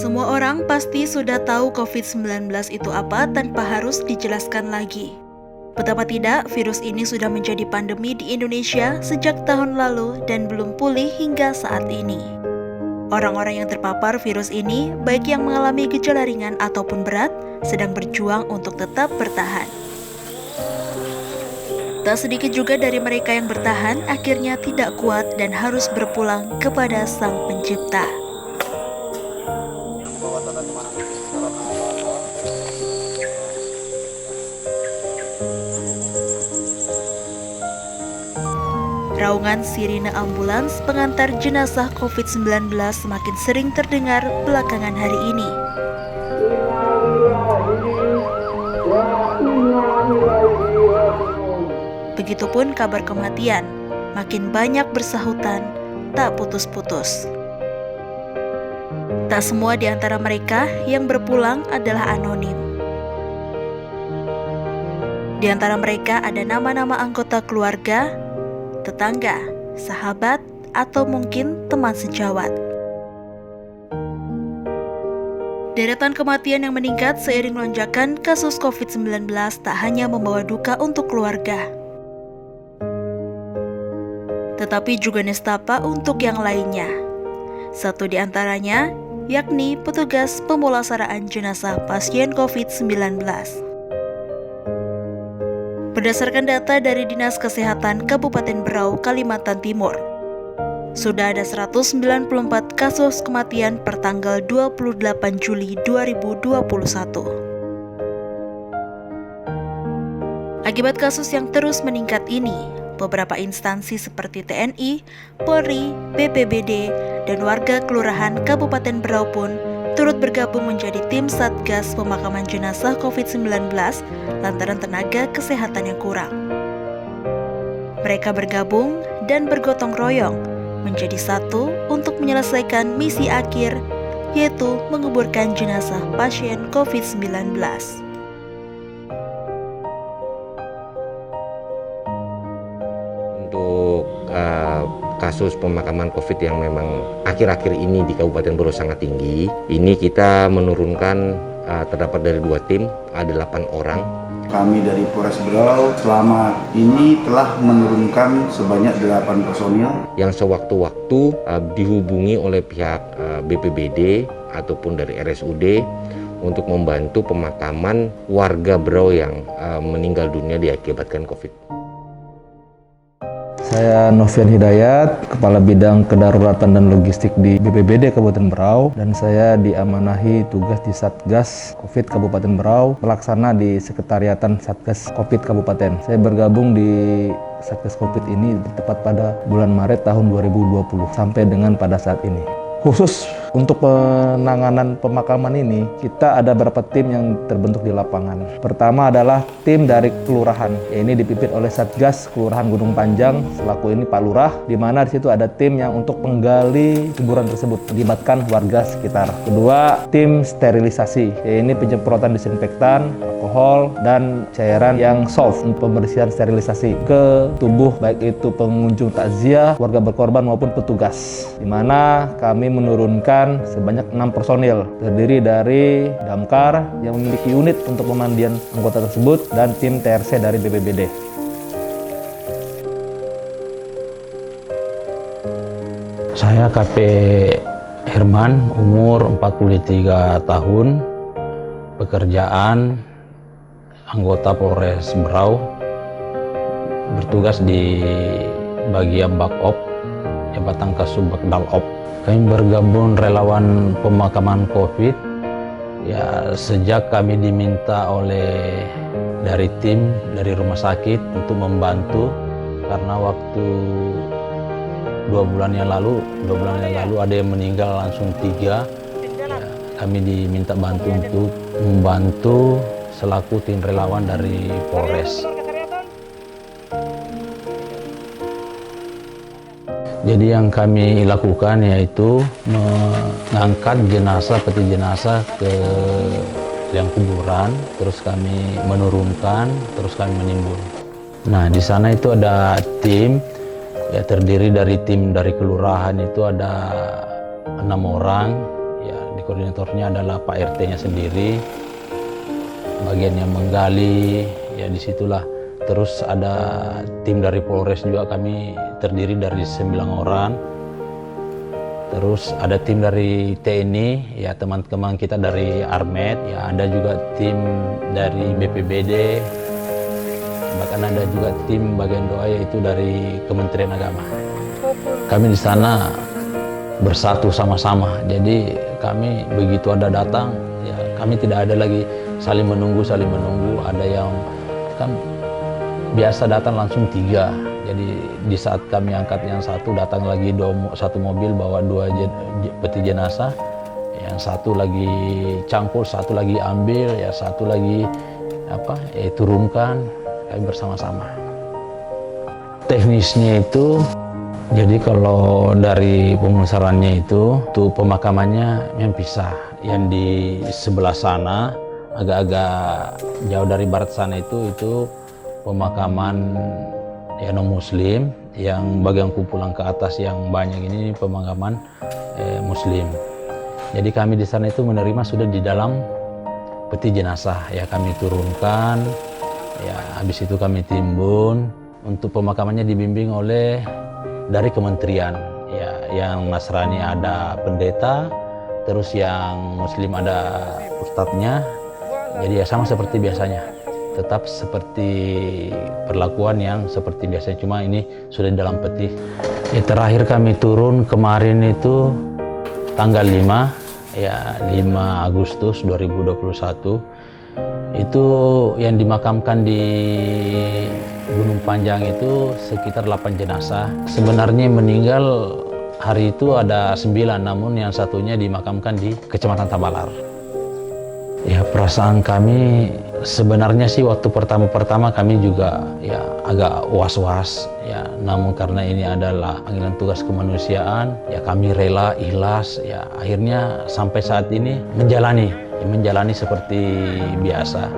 Semua orang pasti sudah tahu COVID-19 itu apa tanpa harus dijelaskan lagi. Betapa tidak, virus ini sudah menjadi pandemi di Indonesia sejak tahun lalu dan belum pulih hingga saat ini. Orang-orang yang terpapar virus ini, baik yang mengalami gejala ringan ataupun berat, sedang berjuang untuk tetap bertahan. Tak sedikit juga dari mereka yang bertahan akhirnya tidak kuat dan harus berpulang kepada Sang Pencipta. Raungan sirine ambulans pengantar jenazah COVID-19 semakin sering terdengar belakangan hari ini. Begitupun kabar kematian, makin banyak bersahutan, tak putus-putus. Tak semua di antara mereka yang berpulang adalah anonim. Di antara mereka ada nama-nama anggota keluarga, tetangga, sahabat, atau mungkin teman sejawat. Deretan kematian yang meningkat seiring lonjakan kasus COVID-19 tak hanya membawa duka untuk keluarga, tetapi juga nestapa untuk yang lainnya. Satu di antaranya, yakni petugas pemulasaraan jenazah pasien COVID-19. Berdasarkan data dari Dinas Kesehatan Kabupaten Berau, Kalimantan Timur, sudah ada 194 kasus kematian per tanggal 28 Juli 2021. Akibat kasus yang terus meningkat ini, beberapa instansi seperti TNI, Polri, BPBD, dan warga Kelurahan Kabupaten Berau pun turut bergabung menjadi tim Satgas Pemakaman Jenazah COVID-19 lantaran tenaga kesehatan yang kurang. Mereka bergabung dan bergotong royong menjadi satu untuk menyelesaikan misi akhir, yaitu menguburkan jenazah pasien COVID-19. Untuk kasus pemakaman COVID yang memang akhir-akhir ini di Kabupaten Berau sangat tinggi, ini kita menurunkan terdapat dari 2 tim, ada 8 orang. Kami dari Polres Berau selama ini telah menurunkan sebanyak 8 personil yang sewaktu-waktu dihubungi oleh pihak BPBD ataupun dari RSUD untuk membantu pemakaman warga Berau yang meninggal dunia diakibatkan COVID. Saya Novian Hidayat, Kepala Bidang Kedaruratan dan Logistik di BPBD Kabupaten Berau, dan saya diamanahi tugas di Satgas COVID Kabupaten Berau, pelaksana di Sekretariatan Satgas COVID Kabupaten. Saya bergabung di Satgas COVID ini tepat pada bulan Maret tahun 2020 sampai dengan pada saat ini. Khusus untuk penanganan pemakaman ini, kita ada beberapa tim yang terbentuk di lapangan. Pertama adalah tim dari kelurahan. Ini dipimpin oleh Satgas Kelurahan Gunung Panjang, selaku ini Pak Lurah, di mana di situ ada tim yang untuk menggali kuburan tersebut, melibatkan warga sekitar. Kedua, tim sterilisasi. Ini penyemprotan disinfektan, alkohol, dan cairan yang soft untuk pembersihan sterilisasi ke tubuh baik itu pengunjung takziah, warga berkorban maupun petugas. Di mana kami menurunkan sebanyak 6 personil, terdiri dari damkar yang memiliki unit untuk pemandian anggota tersebut dan tim TRC dari BPBD. Saya KP Herman, umur 43 tahun, pekerjaan anggota Polres Berau, bertugas di bagian Bakop, Jabatan Kasubag Dalop. Kami bergabung relawan pemakaman COVID ya sejak kami diminta oleh dari tim dari rumah sakit untuk membantu, karena waktu 2 bulan yang lalu ada yang meninggal langsung 3 ya, kami diminta bantu untuk membantu selaku tim relawan dari Polres. Jadi yang kami lakukan yaitu mengangkat peti jenazah ke liang kuburan, terus kami menurunkan, terus kami menimbun. Nah, di sana itu ada tim, ya terdiri dari tim dari kelurahan itu ada 6 orang, ya koordinatornya adalah Pak RT-nya sendiri, bagian yang menggali, ya disitulah. Terus ada tim dari Polres juga, kami terdiri dari 9 orang. Terus ada tim dari TNI, ya teman-teman kita dari Armet, ya ada juga tim dari BPBD, bahkan ada juga tim bagian doa yaitu dari Kementerian Agama. Kami di sana bersatu sama-sama, jadi kami begitu ada datang, ya kami tidak ada lagi saling menunggu, ada yang kan biasa datang langsung 3. Jadi di saat kami angkat yang satu, datang lagi satu mobil bawa 2 peti jenazah, yang satu lagi cangkul, satu lagi ambil, ya satu lagi turunkan, kami bersama-sama. Teknisnya itu, jadi kalau dari pemulasarannya itu pemakamannya yang pisah, yang di sebelah sana agak-agak jauh dari barat sana itu pemakaman ya non-muslim, yang bagian kumpulan ke atas yang banyak ini pemakaman muslim. Jadi kami di sana itu menerima sudah di dalam peti jenazah, ya kami turunkan, ya habis itu kami timbun. Untuk pemakamannya dibimbing oleh dari kementerian, ya yang Nasrani ada pendeta, terus yang muslim ada ustadznya. Jadi ya sama seperti biasanya, tetap seperti perlakuan yang seperti biasanya, cuma ini sudah di dalam peti. Ya, terakhir kami turun kemarin itu tanggal 5 Agustus 2021. Itu yang dimakamkan di Gunung Panjang itu sekitar 8 jenazah. Sebenarnya meninggal hari itu ada 9, namun yang satunya dimakamkan di Kecamatan Tabalar. Ya, perasaan kami sebenarnya sih waktu pertama kami juga ya agak was-was, ya namun karena ini adalah panggilan tugas kemanusiaan, ya kami rela, ikhlas, ya akhirnya sampai saat ini menjalani seperti biasa.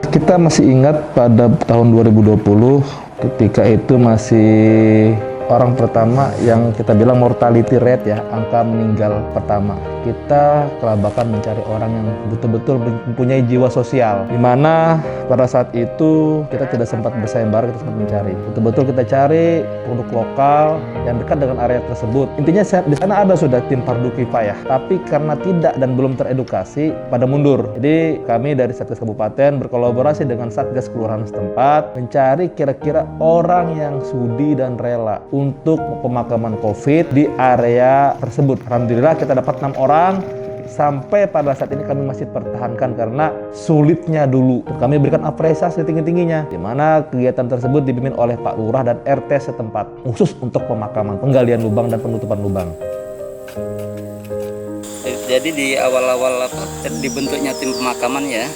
Kita masih ingat pada tahun 2020 ketika itu masih orang pertama yang kita bilang mortality rate, ya angka meninggal pertama. Kita kelabakan mencari orang yang betul-betul mempunyai jiwa sosial, di mana pada saat itu kita tidak sempat bersayembara, kita sempat mencari. Betul-betul kita cari produk lokal yang dekat dengan area tersebut. Intinya di sana ada sudah tim Pardu Kifayah, tapi karena tidak dan belum teredukasi pada mundur. Jadi kami dari Satgas Kabupaten berkolaborasi dengan Satgas Kelurahan setempat mencari kira-kira orang yang sudi dan rela untuk pemakaman COVID di area tersebut. Alhamdulillah kita dapat 6 orang. Sampai pada saat ini kami masih pertahankan karena sulitnya dulu. Kami berikan apresiasi tinggi-tingginya, di mana kegiatan tersebut dipimpin oleh Pak Lurah dan RT setempat, khusus untuk pemakaman, penggalian lubang dan penutupan lubang. Jadi di awal-awal dibentuknya tim pemakaman ya,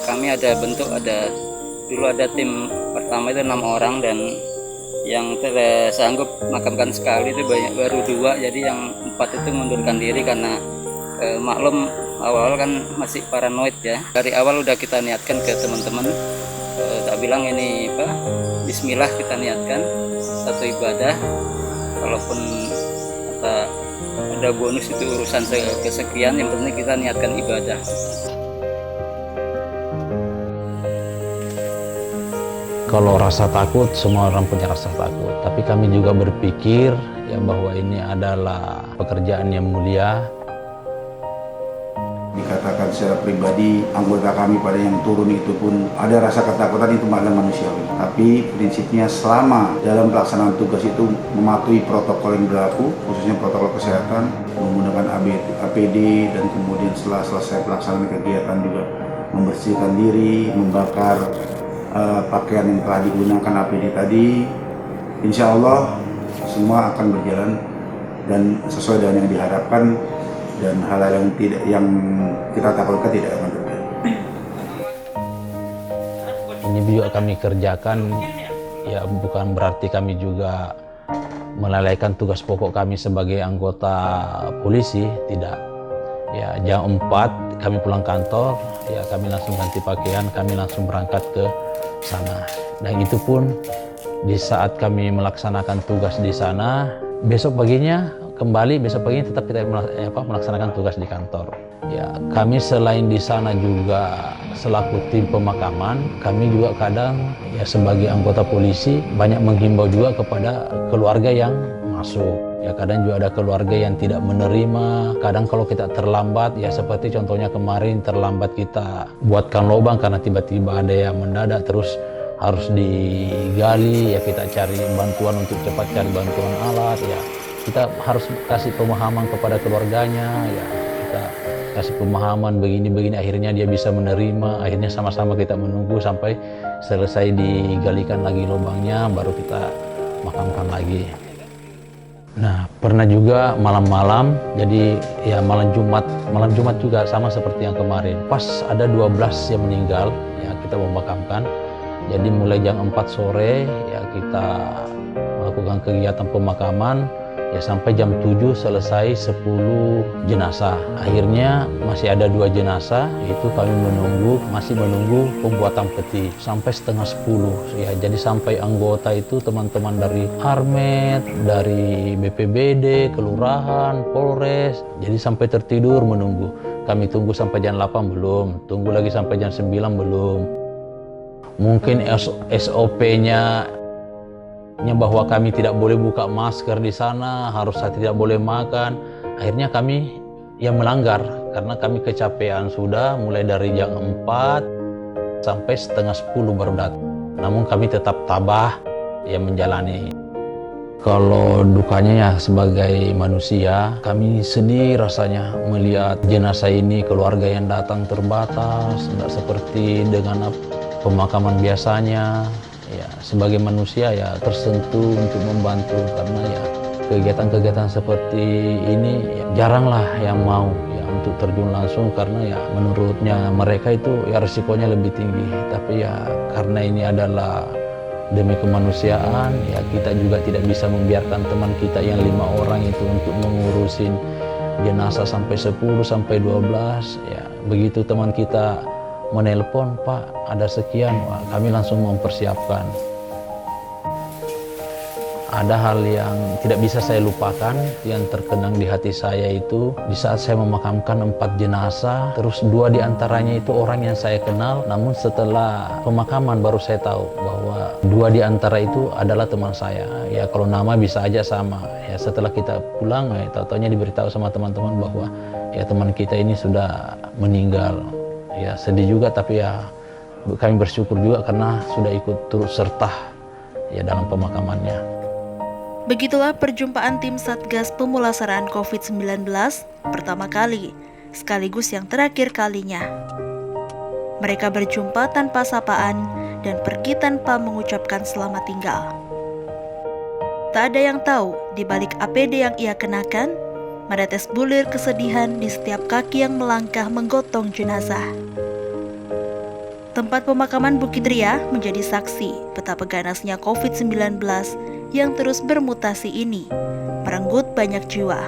kami dulu ada tim pertama itu 6 orang, dan yang sanggup makamkan sekali itu baru 2, jadi yang 4 itu mengundurkan diri karena maklum awal-awal kan masih paranoid ya. Dari awal udah kita niatkan ke teman-teman, tak bilang ini bismillah, kita niatkan satu ibadah, walaupun ada bonus itu urusan kesekian, yang penting kita niatkan ibadah. Kalau rasa takut, semua orang punya rasa takut, tapi kami juga berpikir ya bahwa ini adalah pekerjaan yang mulia. Dikatakan secara pribadi, anggota kami pada yang turun itu pun ada rasa ketakutan, itu malah manusiawi. Tapi prinsipnya selama dalam pelaksanaan tugas itu mematuhi protokol yang berlaku, khususnya protokol kesehatan, menggunakan APD, dan kemudian setelah selesai pelaksanaan kegiatan juga membersihkan diri, membakar pakaian yang telah digunakan APD tadi. Insya Allah semua akan berjalan dan sesuai dengan yang diharapkan, dan hal-hal yang kita takutkan tidak akan terjadi. Ini juga kami kerjakan, ya bukan berarti kami juga melalaikan tugas pokok kami sebagai anggota polisi, tidak. Ya jam 4 kami pulang kantor, ya kami langsung ganti pakaian, kami langsung berangkat ke sana. Dan itu pun di saat kami melaksanakan tugas di sana, besok paginya kembali besok pagi tetap kita melaksanakan tugas di kantor. Ya, kami selain di sana juga selaku tim pemakaman, kami juga kadang ya sebagai anggota polisi banyak menghimbau juga kepada keluarga yang masuk. Ya kadang juga ada keluarga yang tidak menerima. Kadang kalau kita terlambat, ya seperti contohnya kemarin terlambat kita buatkan lubang karena tiba-tiba ada yang mendadak terus harus digali. Ya kita cari bantuan untuk cepat cari bantuan alat. Ya kita harus kasih pemahaman kepada keluarganya. Ya kita kasih pemahaman begini-begini, akhirnya dia bisa menerima. Akhirnya sama-sama kita menunggu sampai selesai digalikan lagi lubangnya, baru kita makamkan lagi. Nah, pernah juga malam-malam, jadi ya malam Jumat juga sama seperti yang kemarin. Pas ada 12 yang meninggal, ya kita memakamkan. Jadi mulai jam 4 sore ya kita melakukan kegiatan pemakaman. Ya sampai jam 7 selesai 10 jenazah. Akhirnya masih ada 2 jenazah, itu kami masih menunggu pembuatan peti sampai setengah 10. Ya, jadi sampai anggota itu teman-teman dari Armet, dari BPBD, Kelurahan, Polres, jadi sampai tertidur menunggu. Kami tunggu sampai jam 8 belum, tunggu lagi sampai jam 9 belum. Mungkin SOP-nya bahwa kami tidak boleh buka masker di sana, harus tidak boleh makan. Akhirnya kami yang melanggar karena kami kecapean sudah mulai dari jam 4 sampai setengah 10 baru datang. Namun kami tetap tabah yang menjalani. Kalau dukanya ya sebagai manusia, kami sedih rasanya melihat jenazah ini, keluarga yang datang terbatas, tidak seperti dengan pemakaman biasanya. Ya, sebagai manusia ya tersentuh untuk membantu karena ya kegiatan-kegiatan seperti ini ya, jaranglah yang mau ya untuk terjun langsung karena ya menurutnya mereka itu ya risikonya lebih tinggi. Tapi ya karena ini adalah demi kemanusiaan ya kita juga tidak bisa membiarkan teman kita yang 5 orang itu untuk mengurusin jenazah sampai 10 sampai 12 ya begitu teman kita menelpon, Pak, ada sekian, kami langsung mempersiapkan. Ada hal yang tidak bisa saya lupakan, yang terkenang di hati saya itu, di saat saya memakamkan 4 jenazah, terus 2 diantaranya itu orang yang saya kenal, namun setelah pemakaman baru saya tahu bahwa 2 diantara itu adalah teman saya. Ya kalau nama bisa aja sama. Ya setelah kita pulang, ya tahu-taunya diberitahu sama teman-teman bahwa ya teman kita ini sudah meninggal. Ya sedih juga tapi ya kami bersyukur juga karena sudah ikut turut serta ya dalam pemakamannya. Begitulah perjumpaan tim Satgas Pemulasaraan COVID-19 pertama kali, sekaligus yang terakhir kalinya. Mereka berjumpa tanpa sapaan dan pergi tanpa mengucapkan selamat tinggal. Tak ada yang tahu di balik APD yang ia kenakan, menetes bulir kesedihan di setiap kaki yang melangkah menggotong jenazah. Tempat pemakaman Bukit Ria menjadi saksi betapa ganasnya COVID-19 yang terus bermutasi ini, merenggut banyak jiwa.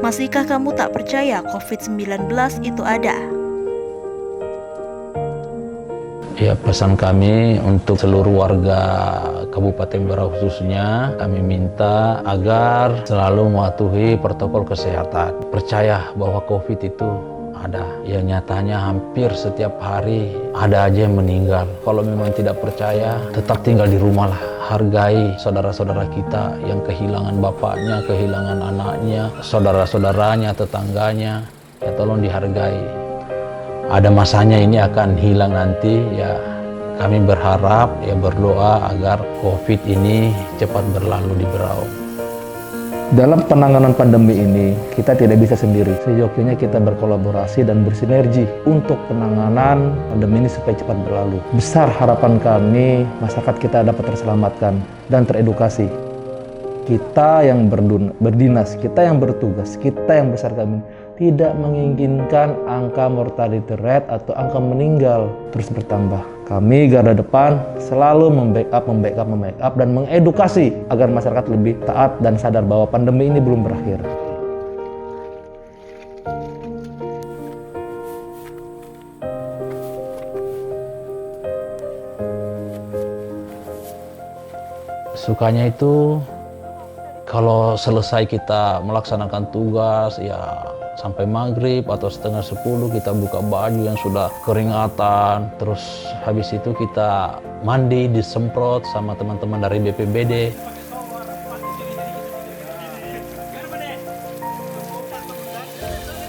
Masihkah kamu tak percaya COVID-19 itu ada? Ya, pesan kami untuk seluruh warga Kabupaten Berau khususnya, kami minta agar selalu mematuhi protokol kesehatan. Percaya bahwa COVID itu ada. Ya nyatanya hampir setiap hari ada aja yang meninggal. Kalau memang tidak percaya, tetap tinggal di rumah lah. Hargai saudara-saudara kita yang kehilangan bapaknya, kehilangan anaknya, saudara-saudaranya, tetangganya. Ya tolong dihargai. Ada masanya ini akan hilang nanti, ya kami berharap, ya berdoa agar COVID ini cepat berlalu di Berau. Dalam penanganan pandemi ini, kita tidak bisa sendiri. Seyogyanya kita berkolaborasi dan bersinergi untuk penanganan pandemi ini supaya cepat berlalu. Besar harapan kami, masyarakat kita dapat terselamatkan dan teredukasi. Kita yang berdinas, kita yang bertugas, kita yang besar kami, tidak menginginkan angka mortality rate atau angka meninggal terus bertambah. Kami garda depan selalu membackup dan mengedukasi agar masyarakat lebih taat dan sadar bahwa pandemi ini belum berakhir. Sukanya itu Kalau selesai kita melaksanakan tugas, ya sampai maghrib atau setengah 10 kita buka baju yang sudah keringatan. Terus habis itu kita mandi, disemprot sama teman-teman dari BPBD.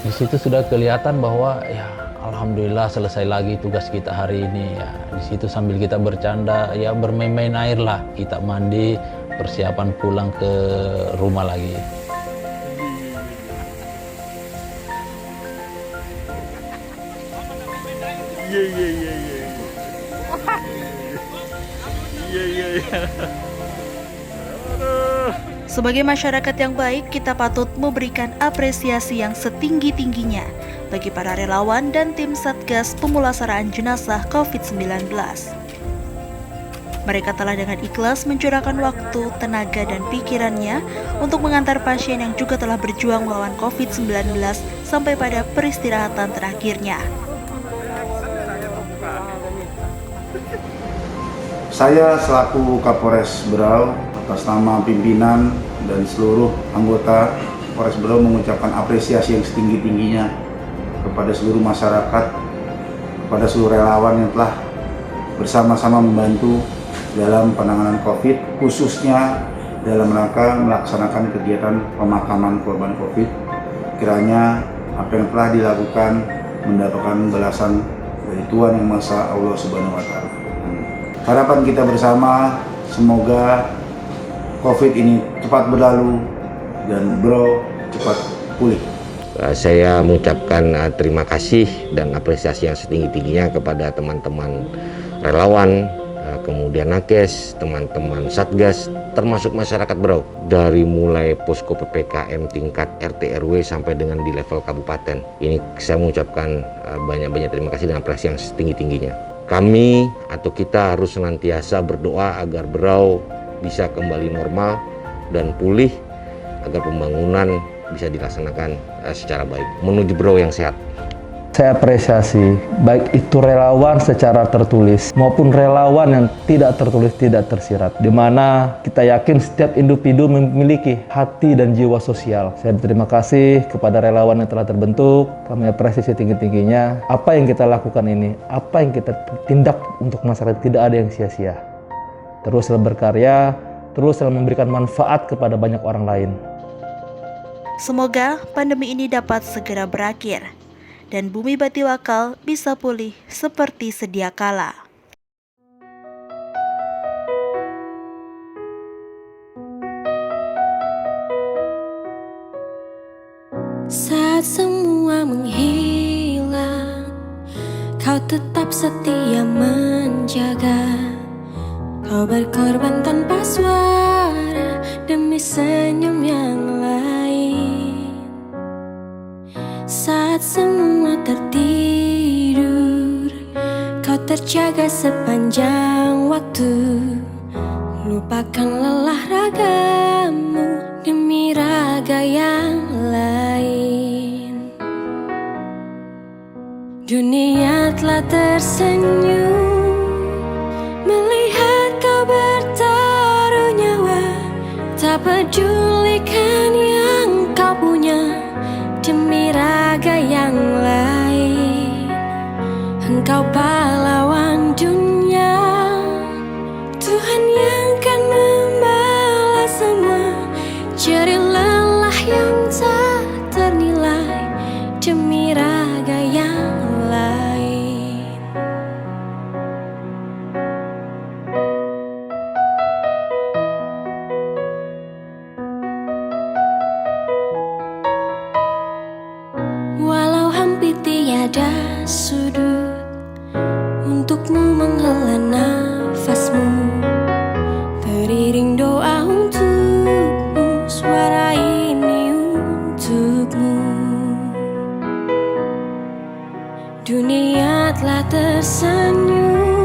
Di situ sudah kelihatan bahwa ya alhamdulillah selesai lagi tugas kita hari ini. Ya di situ sambil kita bercanda, ya bermain-main air lah. Kita mandi, persiapan pulang ke rumah lagi. Sebagai masyarakat yang baik, kita patut memberikan apresiasi yang setinggi-tingginya bagi para relawan dan tim Satgas Pemulasaraan Jenazah COVID-19. Mereka telah dengan ikhlas mencurahkan waktu, tenaga, dan pikirannya untuk mengantar pasien yang juga telah berjuang melawan COVID-19 sampai pada peristirahatan terakhirnya. Saya selaku Kapolres Berau atas nama pimpinan dan seluruh anggota Polres Berau mengucapkan apresiasi yang setinggi-tingginya kepada seluruh masyarakat, kepada seluruh relawan yang telah bersama-sama membantu dalam penanganan COVID, khususnya dalam rangka melaksanakan kegiatan pemakaman korban COVID. Kiranya apa yang telah dilakukan mendapatkan balasan dari Tuhan Yang Maha Esa, Allah Subhanahu wa Ta'ala. Harapan kita bersama, semoga COVID ini cepat berlalu dan Berau cepat pulih. Saya mengucapkan terima kasih dan apresiasi yang setinggi-tingginya kepada teman-teman relawan, kemudian nakes, teman-teman Satgas, termasuk masyarakat Berau. Dari mulai posko PPKM tingkat RT RW sampai dengan di level kabupaten. Ini saya mengucapkan banyak-banyak terima kasih dan apresiasi yang setinggi-tingginya. Kami atau kita harus senantiasa berdoa agar Berau bisa kembali normal dan pulih, agar pembangunan bisa dilaksanakan secara baik menuju Berau yang sehat. Saya apresiasi baik itu relawan secara tertulis maupun relawan yang tidak tertulis, tidak tersirat, di mana kita yakin setiap individu memiliki hati dan jiwa sosial. Saya berterima kasih kepada relawan yang telah terbentuk. Kami apresiasi tinggi-tingginya. Apa yang kita lakukan ini, apa yang kita tindak untuk masyarakat, tidak ada yang sia-sia. Teruslah berkarya, teruslah memberikan manfaat kepada banyak orang lain. Semoga pandemi ini dapat segera berakhir dan Bumi Batiwakal bisa pulih seperti sedia kala. Saat semua menghilang, kau tetap setia menjaga. Kau berkorban tanpa suara demi senyum yang lain. Saat semua tertidur, kau terjaga sepanjang waktu. Lupakan lelah ragamu demi raga yang lain. Dunia telah tersenyum melihat kau bertaruh nyawa. Tak pedulikan yang kau punya demi raga yang lain. Engkau pahlawan dunia, Tuhan yang kan membalas semua jerih lelah yang tak ternilai demi raga yang lain. Walau hampir tiada sudut untukmu menghela nafasmu, teriring doa untukmu, suara ini untukmu. Dunia telah tersenyum